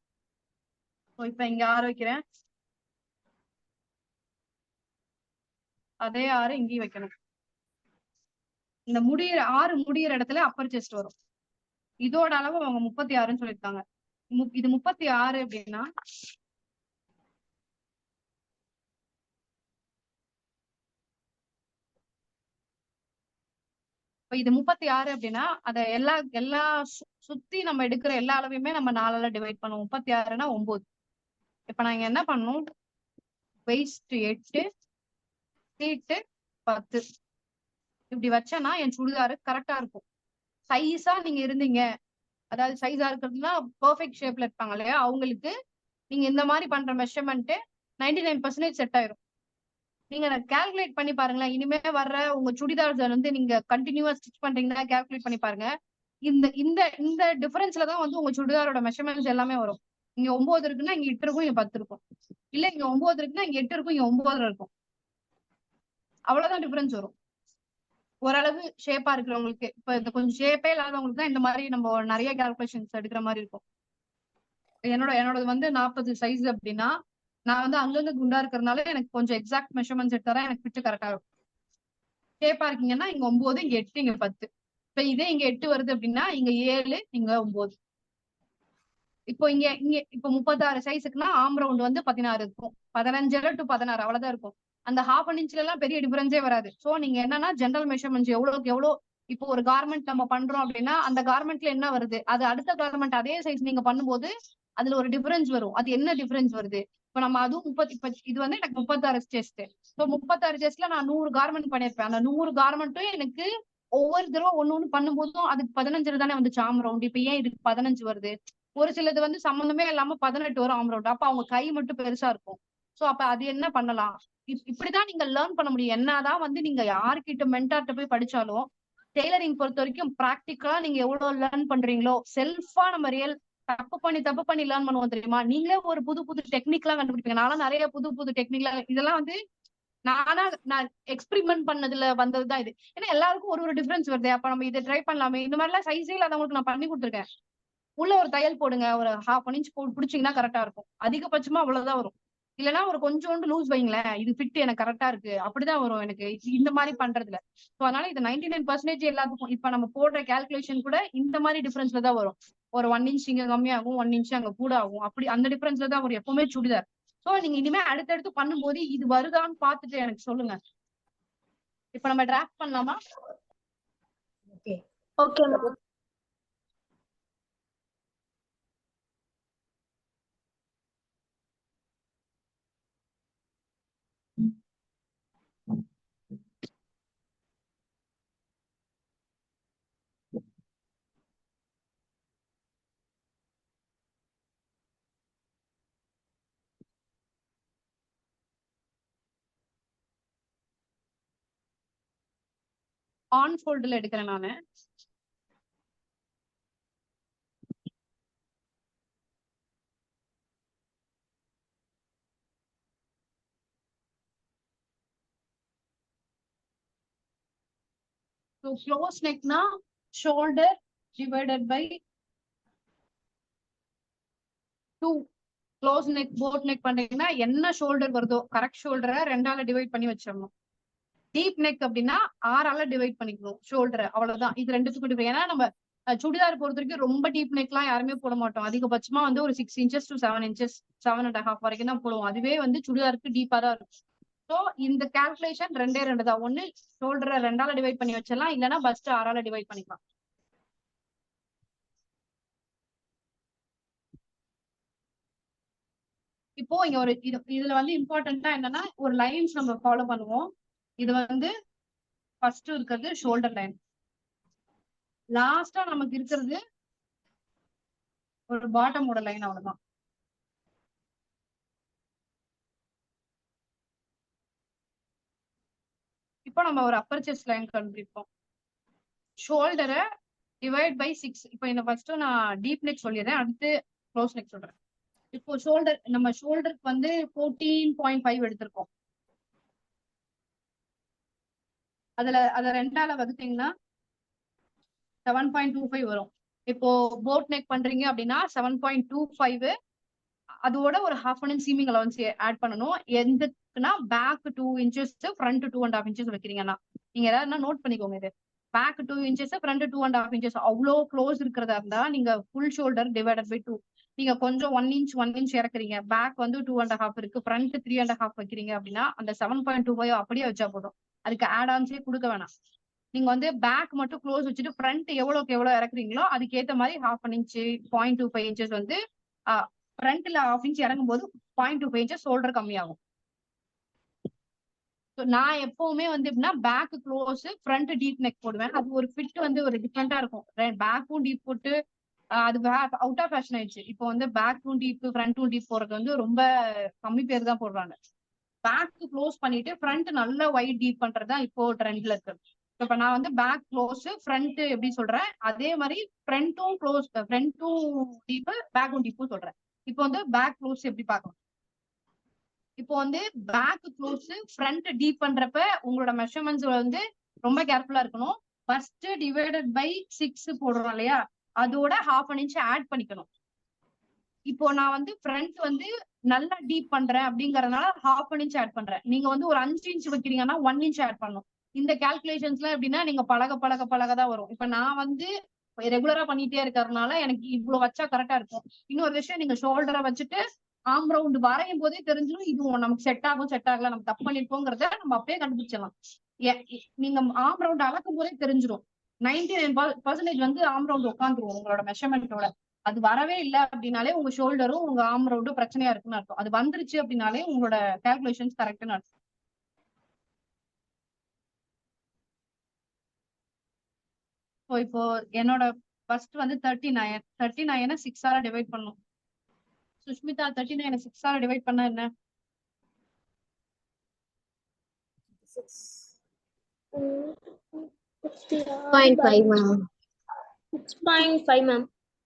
ஸோ இப்ப இங்க 6 வைக்கிறேன், அதே 6 இங்கேயும் வைக்கணும். இந்த 6 முடியிற இடத்துல அப்பர் செஸ்ட் வரும். இதோட அளவு அவங்க 36ன்னு சொல்லியிருக்காங்க. இது 36 அப்படின்னா இப்ப இது 36 அப்படின்னா அதை எல்லா சுத்தி நம்ம எடுக்கிற எல்லா அளவையுமே நம்ம 4ஆல டிவைட் பண்ணுவோம். 36னா 9. இப்ப நான் இங்க என்ன பண்ணும், வெயிஸ்ட் 8, சீட்டு 10 இப்படி வச்சேன்னா என் சுடிதாரு கரெக்டா இருக்கும். சைஸா நீங்க இருந்தீங்க, அதாவது சைஸா இருக்கிறதுனா பெர்ஃபெக்ட் ஷேப்ல இருப்பாங்க இல்லையா, அவங்களுக்கு நீங்க இந்த மாதிரி பண்ற மெஷர்மெண்ட் 99% செட் ஆயிரும். நீங்க கால்குலேட் பண்ணி பாருங்களேன், இனிமே வர்ற உங்க சுடிதார்ஸ் வந்து நீங்க கண்டினியூவா ஸ்டிச் பண்றீங்கன்னா கால்குலேட் பண்ணி பாருங்க. இந்த இந்த இந்த டிஃபரன்ஸ்ல தான் வந்து உங்க சுடிதாரோட மெஷர்மெண்ட்ஸ் எல்லாமே வரும். இங்க 9 இருக்குன்னா இங்க 8 இருக்கும், இங்க 10 இருக்கும். இல்ல இங்க 9 இருக்குன்னா இங்க 8 இருக்கும், இங்க 9 இருக்கும். அவ்வளவுதான் டிஃபரன்ஸ் வரும். ஓரளவு ஷேப்பா இருக்கிறவங்களுக்கு, இப்ப இந்த கொஞ்சம் ஷேப்பே இல்லாதவங்களுக்கு தான் இந்த மாதிரி நம்ம நிறைய கால்குலேஷன்ஸ் எடுக்கிற மாதிரி இருக்கும். என்னோட வந்து 40 சைஸ் அப்படின்னா நான் வந்து அங்கங்க குண்டா இருக்கிறதுனால எனக்கு கொஞ்சம் எக்ஸாக்ட் மெஷர்மெண்ட்ஸ் எடுத்தாதான் எனக்கு ஃபிட் கரெக்டா இருக்கும். ஷேப்பா இருக்கீங்கன்னா இங்க 9, இங்க 8, இங்க 10. இப்ப இதே இங்க 8 வருது அப்படின்னா இங்க 7, இங்க 9. இப்போ இங்க இங்க இப்போ 36 சைஸுக்குன்னா ஆம் ரவுண்ட் வந்து 16 இருக்கும், 15 டு 16 அவ்வளவுதான் இருக்கும். அந்த ½ இன்ச்ல எல்லாம் பெரிய டிஃபரன்ஸே வராது. சோ நீங்க என்னன்னா ஜென்ரல் மெஷர்மெண்ட்ஸ் எவ்வளவுக்கு எவ்வளவு, இப்போ ஒரு கார்மெண்ட் நம்ம பண்றோம் அப்படின்னா அந்த கார்மெண்ட்ல என்ன வருது, அது அடுத்த கார்மெண்ட் அதே சைஸ் நீங்க பண்ணும்போது அதுல ஒரு டிஃபரன்ஸ் வரும். அது என்ன டிஃபரன்ஸ் வருது, இப்ப நம்ம அதுவும் இது வந்து எனக்கு 36 செஸ்ட். ஸோ 36 செஸ்ட்ல நான் 100 கார்மெண்ட் பண்ணிருப்பேன். அந்த 100 கார்மெண்ட்டும் எனக்கு ஒவ்வொரு தடவை ஒண்ணு பண்ணும்போதும் அதுக்கு 15 தானே வந்துச்சு ஆம் ரவுண்ட். இப்ப ஏன் இதுக்கு 15 வருது? ஒரு சிலது வந்து சம்பந்தமே இல்லாம 18 வரும் ஆம் ரவுண்ட். அப்ப அவங்க கை மட்டும் பெருசா இருக்கும். சோ அப்ப அது என்ன பண்ணலாம், இப்படிதான் நீங்க லேர்ன் பண்ண முடியும். என்னதான் வந்து நீங்க யாருக்கிட்ட மென்டார்ட்ட போய் படிச்சாலும் டெய்லரிங் பொறுத்த வரைக்கும் பிராக்டிக்கலா நீங்க எவ்வளவு லேர்ன் பண்றீங்களோ, செல்ஃபா நம்ம தப்பு பண்ணி லேர்ன் பண்ணுவோம் தெரியுமா. நீங்களே ஒரு புது டெக்னிக் எல்லாம் கண்டுபிடிப்பீங்க. நானும் நிறைய புது டெக்னிக் இதெல்லாம் வந்து நான் எக்ஸ்பெரிமெண்ட் பண்ணதுல வந்ததுதான் இது. ஏன்னா எல்லாருக்கும் ஒரு டிஃபரன்ஸ் வருது. அப்ப நம்ம இதை ட்ரை பண்ணலாமே. இந்த மாதிரி எல்லாம் சைஸே இல்லாதவங்களுக்கு நான் பண்ணி கொடுத்துருக்கேன். உள்ள ஒரு தையல் போடுங்க, ஒரு ½ இன்ச் பிடிச்சீங்கன்னா கரெக்டா இருக்கும். அதிகபட்சமா அவ்வளவுதான் வரும். இல்லைன்னா ஒரு கொஞ்சோண்டு லூஸ் வைங்களேன், இது ஃபிட் எனக்கு கரெக்டா இருக்கு அப்படிதான் வரும் எனக்கு இந்த மாதிரி பண்றதுல. சோ அதனால இது 99% எல்லாத்துக்கும் இப்ப நம்ம போடுற கால்குலேஷன் கூட இந்த மாதிரி டிஃபரன்ஸ்ல தான் வரும். ஒரு 1 இன்ச் இங்க கம்மியாகும், 1 இன்ச் அங்க கூட ஆகும். அப்படி அந்த டிஃபரன்ஸ்ல தான் வரும் எப்பவுமே சுடிதார். சோ நீங்க இனிமே அடுத்தடுத்து பண்ணும்போது இது வருதான்னு பாத்துட்டு எனக்கு சொல்லுங்க. இப்ப நம்ம டிராஃப்ட் பண்ணலாமா? Okay. Okay, ma'am. ஆன் ஃபோல்டுல எடுக்கிறேன் நானு. So close neck na shoulder divided by 2. Close neck boat neck பண்ணீங்கன்னா என்ன ஷோல்டர் வருதோ கரெக்ட் ஷோல்டரை 2ஆல டிவைட் பண்ணி வச்சிடணும். டீப் நெக் அப்படின்னா 6ஆல டிவைட் பண்ணிக்கணும் ஷோல்டரை, அவ்வளவுதான். இது ரெண்டுத்துக்கும் டிஃபரெண்ட். ஏன்னா நம்ம சுடிதார் பொறுத்த வரைக்கும் ரொம்ப டீப் நெக் எல்லாம் யாருமே போட மாட்டோம். அதிகபட்சமா வந்து ஒரு 6 inches to 7 inches 7.5 வரைக்கும் தான் போடுவோம். அதுவே வந்து சுடிதாருக்கு டீப்பா தான் இருக்கும். ஸோ இந்த கால்குலேஷன் 2 தான். ஒண்ணு ஷோல்டரை 2ஆல டிவைட் பண்ணி வச்சிடலாம், இல்லைன்னா பஸ்ட் 6ஆல டிவைட் பண்ணிக்கலாம். இப்போ இங்க ஒரு இதுல வந்து இம்பார்ட்டன்டா என்னன்னா ஒரு லைன்ஸ் நம்ம ஃபாலோ பண்ணுவோம். இது வந்து ஃபர்ஸ்ட் இருக்கிறது ஷோல்டர் லைன், லாஸ்டா நமக்கு இருக்கிறது ஒரு பாட்டமோட லைன், அவ்வளவுதான். இப்போ நம்ம ஒரு அப்பர் செஸ்ட் லைன் கண்டுபிடிப்போம். ஷோல்டரை டிவைட் பை 6. இப்போ இந்த ஃபர்ஸ்ட் நான் டீப் நெக் சொல்லிடுறேன், அடுத்து க்ளோஸ் நெக் சொல்றேன். இப்போ ஷோல்டர் நம்ம ஷோல்டருக்கு வந்து 14.5 எடுத்திருக்கோம். அதை 2ஆல வகுத்தீங்கன்னா 7.25 வரும். இப்போ போட் நெக் பண்றீங்க அப்படின்னா 7.25 அதோட ஒரு 1/2 inch சீமிங் அலவன்ஸ் ஆட் பண்ணணும். எதுக்குன்னா பேக் 2 inches ஃப்ரண்ட் 2.5 inches வைக்கிறீங்கன்னா நீங்க ஏதாவது நோட் பண்ணிக்கோங்க. இது பேக் 2 inches ஃப்ரண்ட் 2.5 inches அவ்வளோ க்ளோஸ் இருக்கிறதா இருந்தா நீங்க ஃபுல் ஷோல்டர் டிவைடட் பை 2. நீங்க கொஞ்சம் 1 inch இறக்குறீங்க, பேக் வந்து 2.5 இருக்கு, ஃப்ரண்ட் 3.5 வைக்கிறீங்க அப்படின்னா அந்த 7.25 அப்படியே வச்சா போதும். அதுக்கு ஆட் ஆன்ஸே கொடுக்க வேணாம். நீங்க வந்து பேக் மட்டும் க்ளோஸ் வச்சுட்டு ஃப்ரண்ட் எவ்வளவுக்கு எவ்வளவு இறக்குறீங்களோ அதுக்கு ஏத்த மாதிரி 1/2 inch 0.25 inches வந்து ஃப்ரண்ட்ல 1/2 inch இறங்கும் போது 0.25 inches ஷோல்டர் கம்மியாகும். நான் எப்பவுமே வந்து எப்படின்னா back close front deep neck போடுவேன். அது ஒரு ஃபிட் வந்து ஒரு டிஃப்ரெண்டா இருக்கும். பேக்கும் டீப் போட்டு அது அவுட் ஆஃப் ஃபேஷன் ஆயிடுச்சு. இப்போ வந்து பேக்கும் டீப் ஃப்ரண்ட்டும் டீப் போடுறது வந்து ரொம்ப கம்மி பேர் தான் போடுறாங்க. பேக் க்ளோஸ் பண்ணிட்டு ஃப்ரண்ட் நல்ல ஒயிட் டீப் பண்றதுதான் இப்போ ட்ரெண்ட்ல இருக்கு. இப்ப நான் வந்து பேக் க்ளோஸ் ஃப்ரண்ட் எப்படி சொல்றேன், அதே மாதிரி ஃப்ரண்ட்டும் க்ளோஸ் ஃப்ரண்ட்டும் டீப் பேக்கும் டீப்பும் சொல்றேன். இப்போ வந்து பேக் க்ளோஸ் எப்படி பார்க்கலாம். இப்போ வந்து பேக் க்ளோஸ் ஃப்ரண்ட் டீப் பண்றப்ப உங்களோட மெஷர்மெண்ட்ஸ் வந்து ரொம்ப கேர்ஃபுல்லா இருக்கணும். ஃபர்ஸ்ட் டிவைடட் பை 6 போடுறோம் இல்லையா, அதோட 1/2 inch ஆட் பண்ணிக்கணும். இப்போ நான் வந்து ஃப்ரண்ட் வந்து நல்லா டீப் பண்றேன் அப்படிங்கறதுனால 1/2 inch ஆட் பண்றேன். நீங்க வந்து ஒரு 5 inch வைக்கிறீங்கன்னா 1 inch ஆட் பண்ணணும். இந்த கால்குலேஷன்ஸ்லாம் எப்படின்னா நீங்க பழகதான் வரும். இப்ப நான் வந்து ரெகுலரா பண்ணிட்டே இருக்கிறதுனால எனக்கு இவ்வளவு வச்சா கரெக்டா இருக்கும். இன்னொரு விஷயம், நீங்க ஷோல்டரை வச்சுட்டு ஆம் ரவுண்ட் வரையும் போதே தெரிஞ்சிடும் இது நமக்கு செட் ஆகல, நம்ம தப்பு பண்ணிருப்போங்கிறத நம்ம அப்படியே கண்டுபிடிச்சிடலாம். நீங்க ஆம் ரவுண்ட் அளக்கும் போதே தெரிஞ்சிடும். 99% வந்து ஆம் ரவுண்ட் உட்காந்துருவோம் உங்களோட மெஷர்மெண்டோட. அது வரவே இல்லை அப்படின்னாலே உங்க ஷோல்டரும் உங்க ஆம் ரவுண்டும் பிரச்சனையா இருக்குன்னு அர்த்தம். அது வந்துருச்சு அப்படின்னாலே உங்களோட கால்குலேஷன்ஸ் கரெக்ட்னு அர்த்தம். இப்போ என்னோட ஃபர்ஸ்ட் வந்து 39 6ஆல டிவைட் பண்ணும். சுஷ்மிதா 39 6ஆல டிவைட் பண்ணா என்ன? 6.5 ma'am. 6.5 ma'am.